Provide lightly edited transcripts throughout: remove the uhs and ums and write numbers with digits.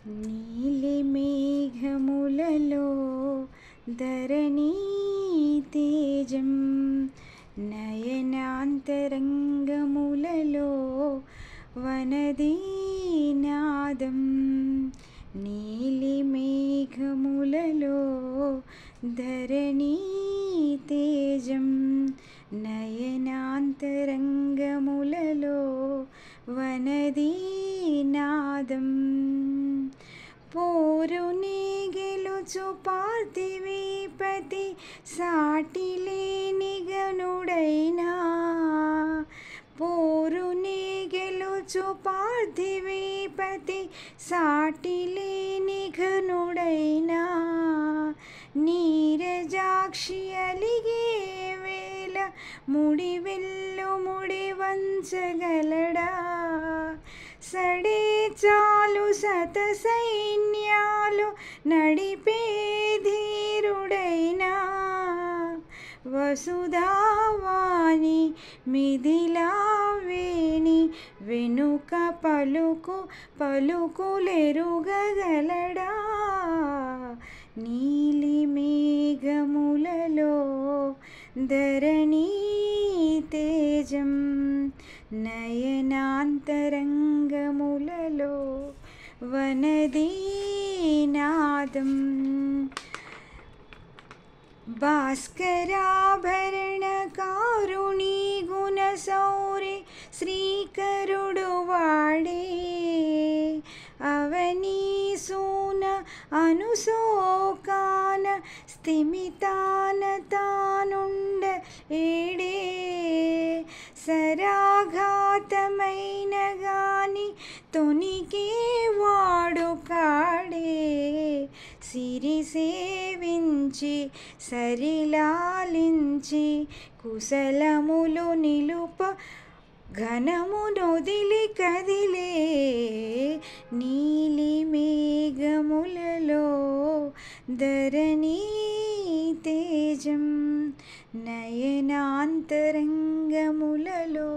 నీలి మేఘములలో ధరణీ తేజం, నయనాంతరంగములలో వనదీనాదం. నీలి మేఘములలో ధరణీ తేజం, నయనాంతరంగములలో వనదీనాదం. పోరుని గెలుచు పార్థివీపతి, సాటిలేని గనుడైనా. పోరుని గెలుచు పార్థివీపతి, సాటిలేని ఘనుడైనా. నీరజాక్షి అలిగే వేళ ముడివెల్లు ముడి వంచగలడా. సడే చాలు శత సైన్యాలు నడిపే ధీరుడైనా. వసుధావాణి మిథిలావేణి, వెనుక పలుకు పలుకులెరుగగలడా. నీలి మేఘములలో ధరణీ తేజం, నయనాంతరంగములలో వనదీనాదం. భాస్కరాభరణ కారుణీ గుణశౌరి, శ్రీకరుడు వాడే. అవనీసూన అనుశోకాన, స్థిమితాన తానుండ ఏడే. సరాఘాతమైన గాని తొనికే వాడు కాడే. సిరి సేవించి సరిలాలించి, కుశలములు నిలుప ఘనమునొదిలి కదిలే. నీలి మేఘములలో ధరణీ తేజం, నయనాంతరంగములలో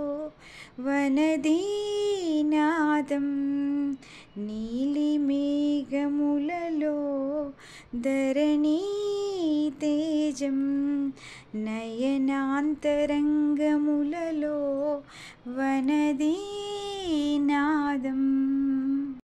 వనదీనాదం. నీలి మేఘములలో ధరణీ తేజం, నయనాంతరంగములలో వనదీనాదం.